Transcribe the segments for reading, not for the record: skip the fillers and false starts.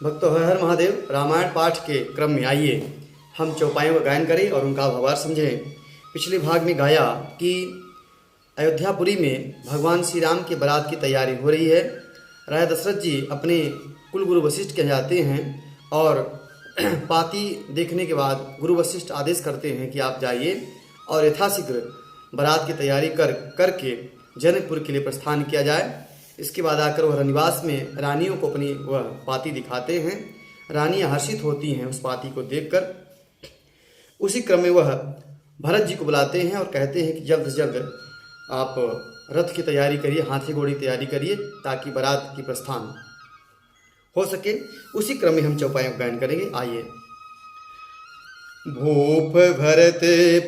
भक्तों हर हर महादेव। रामायण पाठ के क्रम में आइए हम चौपाइयों का गायन करें और उनका भावार्थ समझें। पिछले भाग में गाया कि अयोध्यापुरी में भगवान श्री राम के बारात की तैयारी हो रही है। राजा दशरथ जी अपने कुलगुरु वशिष्ठ के जाते हैं और पाती देखने के बाद गुरु वशिष्ठ आदेश करते हैं कि आप जाइए और यथाशीघ्र बारात की तैयारी करके जनकपुर के लिए प्रस्थान किया जाए। इसके बाद आकर वह रनिवास में रानियों को अपनी वह पाती दिखाते हैं। रानियां हर्षित होती हैं उस पाती को देखकर। उसी क्रम में वह भरत जी को बुलाते हैं और कहते हैं कि जल्द से जल्द आप रथ की तैयारी करिए, हाथी घोड़ी की तैयारी करिए ताकि बारात की प्रस्थान हो सके। उसी क्रम में हम चौपाइयों का गायन करेंगे। आइए। भूप भरत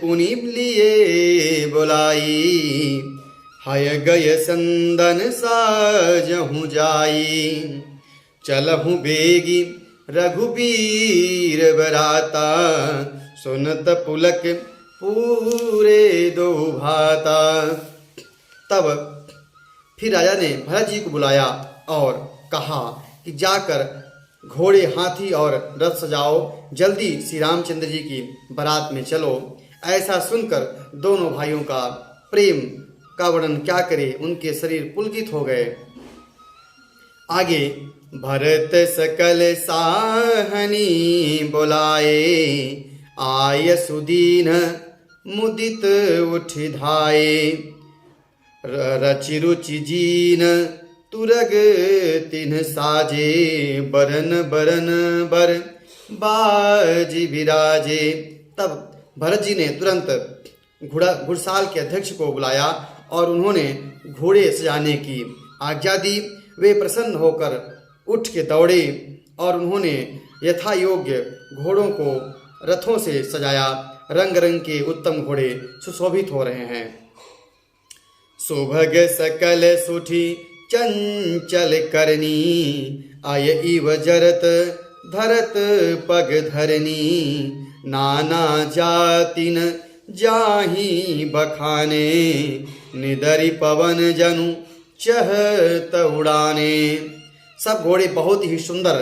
पुनि लिए बुलाई, हय गय संदन साजहु जाई। चलहु बेगी रघुबीर बराता, सुनत पुलक पूरे दो भाता। तब फिर राजा ने भरत जी को बुलाया और कहा कि जाकर घोड़े, हाथी और रथ सजाओ, जल्दी श्री रामचंद्र जी की बारात में चलो। ऐसा सुनकर दोनों भाइयों का प्रेम का वर्णन क्या करे, उनके शरीर पुलकित हो गए। आगे भरत सकल साहनी बुलाए, आय सुदीन मुदित उठ धाये। रचि रुचि जीन तुरग तिन्ह साजे, बरन बरन बर बाजी विराजे। तब भरत जी ने तुरंत घुड़साल के अध्यक्ष को बुलाया और उन्होंने घोड़े सजाने की आज्ञा दी। वे प्रसन्न होकर उठ के दौड़े और उन्होंने यथा योग्य घोड़ों को रथों से सजाया। रंग रंग के उत्तम घोड़े सुशोभित हो रहे हैं। सुभग सकल सुठी चंचल करनी, आय इव जरत धरत पग धरनी। नाना जातिन जाही बखाने, निदरि पवन जनु चहत उड़ाने। सब घोड़े बहुत ही सुंदर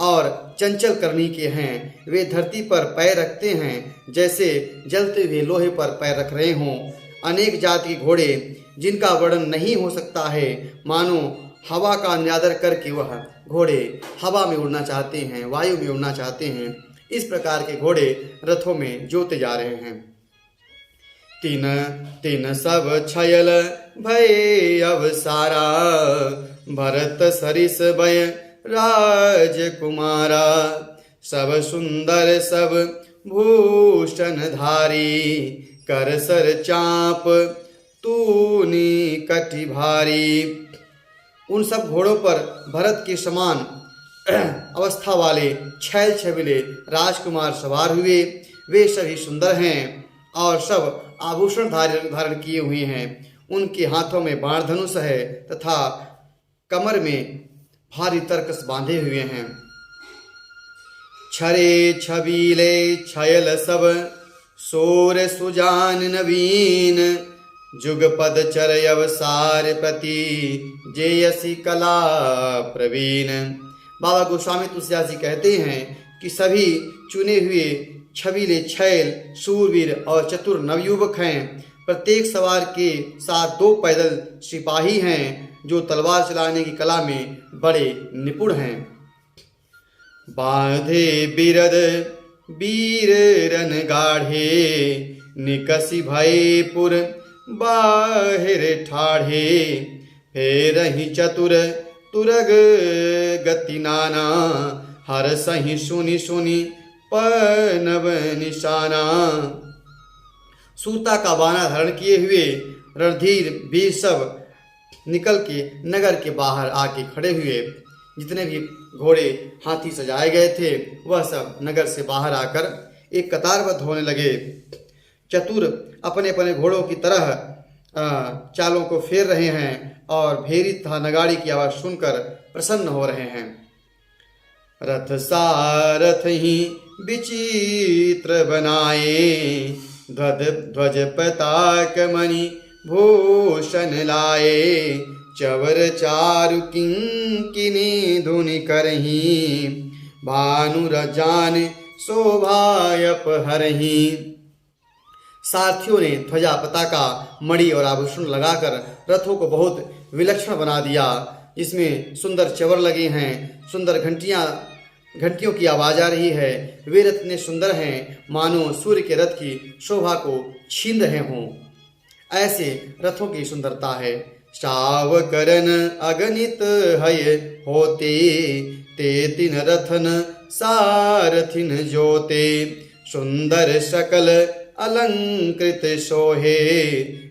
और चंचल करनी के हैं। वे धरती पर पैर रखते हैं जैसे जलते हुए लोहे पर पैर रख रहे हों। अनेक जाति के घोड़े जिनका वर्णन नहीं हो सकता है, मानो हवा का निरादर करके वह घोड़े हवा में उड़ना चाहते हैं, वायु में उड़ना चाहते हैं। इस प्रकार के घोड़े रथों में जोते जा रहे हैं। तीन तीन सब छयल भय अवसारा, भरत सरिस भय राजकुमारा। सब सुंदर सब भूषण धारी, कर सर चाप तूनी कटि भारी। उन सब घोड़ों पर भरत के समान अवस्था वाले छैल छबीले राजकुमार सवार हुए। वे सभी सुंदर हैं और सब आभूषण धारण किए हुए हैं। उनके हाथों में बाण धनुष है तथा कमर में भारी तरकस बांधे हुए हैं। छरे छबीले छयल सब, सोर सुजान नवीन। जुगपद चर अवसार प्रति, जेयसी कला प्रवीण। बाबा गोस्वामी तुलसीदास जी कहते हैं कि सभी चुने हुए छबीले छैल, शूरवीर और चतुर नवयुवक हैं। प्रत्येक सवार के साथ 2 पैदल सिपाही हैं जो तलवार चलाने की कला में बड़े निपुण हैं। बांधे बिरद वीर रन गाढ़े, निकसी भयपुर बाहिर ठाढ़े। फेरहि चतुर तुरग गति नाना, हर सही सुनि सुनि पनव निशाना। सूता का बाना धारण किए हुए रणधीर वीर सब निकल के नगर के बाहर आके खड़े हुए। जितने भी घोड़े हाथी सजाए गए थे वह सब नगर से बाहर आकर एक कतारबद्ध होने लगे। चतुर अपने अपने घोड़ों की तरह चालों को फेर रहे हैं और भेरी तथा नगाड़ी की आवाज सुनकर प्रसन्न हो रहे हैं। रथ सारथ ही विचित्र बनाए, ध्वज पताक मणि भूषण लाए। चवर चारु किंकिनी धुनि करही, भानुर जान शोभायप हरही। सारथियों ने ध्वजा, पताका, मणि और आभूषण लगाकर रथों को बहुत विलक्षण बना दिया। इसमें सुंदर चवर लगे हैं, सुंदर घंटियों की आवाज आ रही है। वे रथ इतने सुंदर हैं मानो सूर्य के रथ की शोभा को छीन रहे हों, ऐसे रथों की सुंदरता है। शाव करन अगणित हय होते, ते तिन रथन सारथिन जोते, सुंदर सकल अलंकृत सोहे,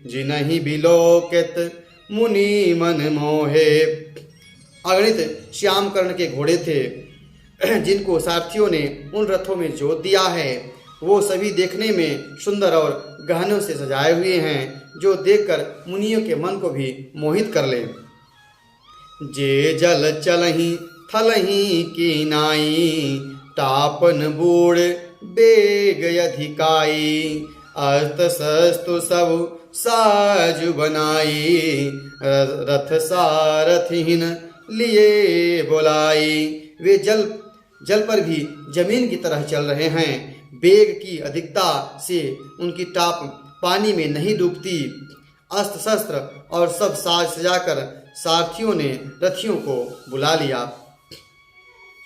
जिनहि बिलोकित मुनि मन मोहे। अगणित श्याम कर्ण के घोड़े थे, जिनको सारथियों ने उन रथों में जोत दिया है। वो सभी देखने में सुंदर और गहनों से सजाए हुए हैं, जो देखकर मुनियों के मन को भी मोहित कर ले। जे जल चलही थलही की नाई, तापन बूढ़ बेग अधिकाई, अस्त्र शस्त्र सब साजु बनाई, रथ सारथिन लिए बुलाई। वे जल पर भी जमीन की तरह चल रहे हैं। बेग की अधिकता से उनकी टाप पानी में नहीं डूबती। अस्त्र शस्त्र और सब साज सजाकर सारथियों ने रथियों को बुला लिया।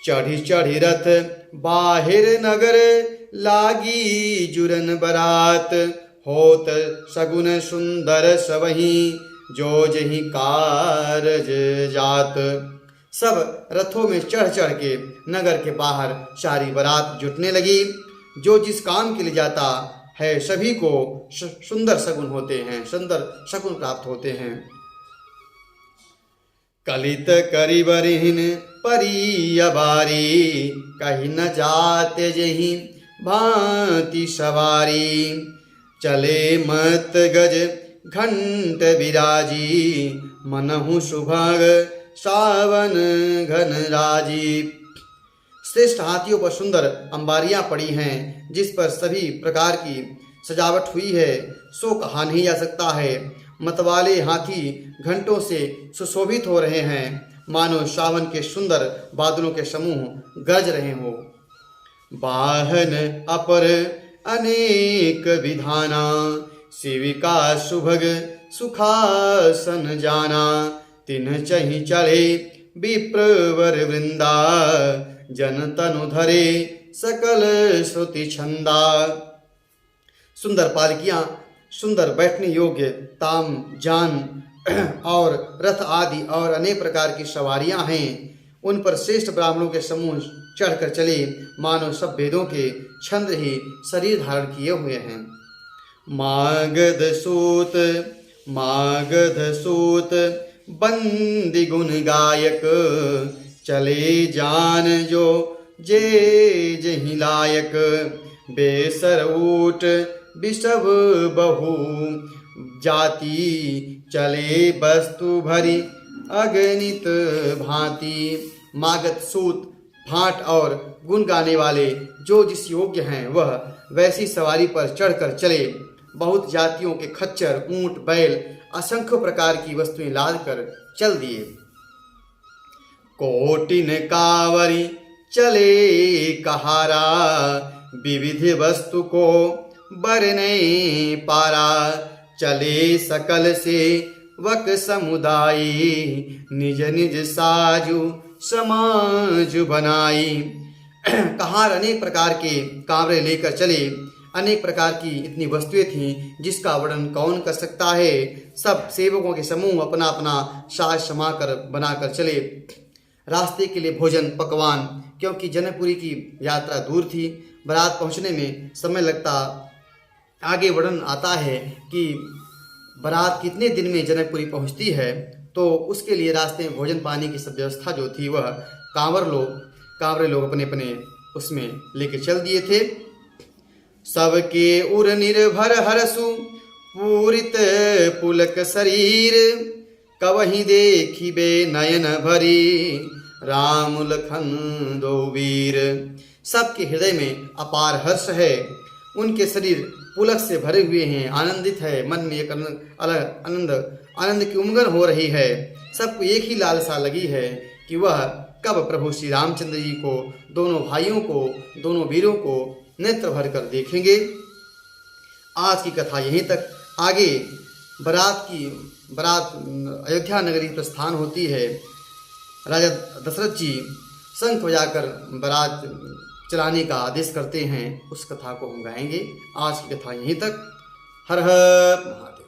चढ़ी चढ़ी रथ बाहिर नगर, लागी जुरन बरात, होत सगुन सुंदर सबही, जो जही कारज जात। सब रथों में चढ़ चढ़ के नगर के बाहर सारी बारात जुटने लगी। जो जिस काम के लिए जाता है सभी को सुंदर शगुन होते हैं, सुंदर शगुन प्राप्त होते हैं। कलित करी बरिहिन परी अबारी, कहीं न जाते जही भांति सवारी, चले मत गज घंट विराजी, मनहु सुभग सावन घन राजी। श्रेष्ठ हाथियों पर सुंदर अंबारियां पड़ी हैं, जिस पर सभी प्रकार की सजावट हुई है, सो कहा नहीं जा सकता है। मतवाले हाथी घंटों से सुशोभित हो रहे हैं, मानो सावन के सुंदर बादलों के समूह गरज रहे हो। वाहन अपर अनेक विधाना, शिविका सुभग सुखासन जाना, तिन चही चढ़े विप्रवर वृंदा, जन तनु धरे सकल श्रुति छंदा। सुंदर पालकियां, सुंदर बैठने योग्य ताम जान और रथ आदि और अनेक प्रकार की सवारियां हैं। उन पर श्रेष्ठ ब्राह्मणों के समूह चढ़कर चले, मानो सब वेदों के छंद ही शरीर धारण किए हुए हैं। मागध सूत बंदी गुण गायक, चले जान जो जे जही लायक, बेसर ऊट विषव बहु जाति, चले वस्तु भरी अगणित भांति। मागध सूत भाट और गुण गाने वाले जो जिस योग्य हैं वह वैसी सवारी पर चढ़कर चले। बहुत जातियों के खच्चर, ऊंट, बैल, असंख्य प्रकार की वस्तुएं लाद कर चल दिए। कोटिन कावरी चले कहारा, विविध वस्तु को बरने पारा, चले सकल से वक समुदायी, निज निज साजु समाज बनाई। कहार अनेक प्रकार के कांवरे लेकर चले। अनेक प्रकार की इतनी वस्तुएं थीं जिसका वर्णन कौन कर सकता है। सब सेवकों के समूह अपना अपना साज समाकर बनाकर चले। रास्ते के लिए भोजन पकवान, क्योंकि जनकपुरी की यात्रा दूर थी, बारात पहुंचने में समय लगता। आगे वर्णन आता है कि बारात कितने दिन में जनकपुरी पहुंचती है, तो उसके लिए रास्ते में भोजन पानी की सब व्यवस्था जो थी वह कांवरे लोग अपने अपने उसमें लेके चल दिए थे। सबके उर निर्भर हरसु पूरित पुलक शरीर, कवहि देखिबे नयन भरी, राम लखन दो वीर। सबके हृदय में अपार हर्ष है, उनके शरीर पुलक से भरे हुए हैं, आनंदित है, मन में एक आनंद आनंद की उमंगन हो रही है। सबको एक ही लालसा लगी है कि वह कब प्रभु श्री रामचंद्र जी को, दोनों भाइयों को, दोनों वीरों को नेत्र भर कर देखेंगे। आज की कथा यहीं तक। आगे बारात अयोध्या नगरी प्रस्थान होती है। राजा दशरथ जी शंख बजाकर बारात चलाने का आदेश करते हैं। उस कथा को हम गाएंगे। आज की कथा यहीं तक। हर हर महादेव।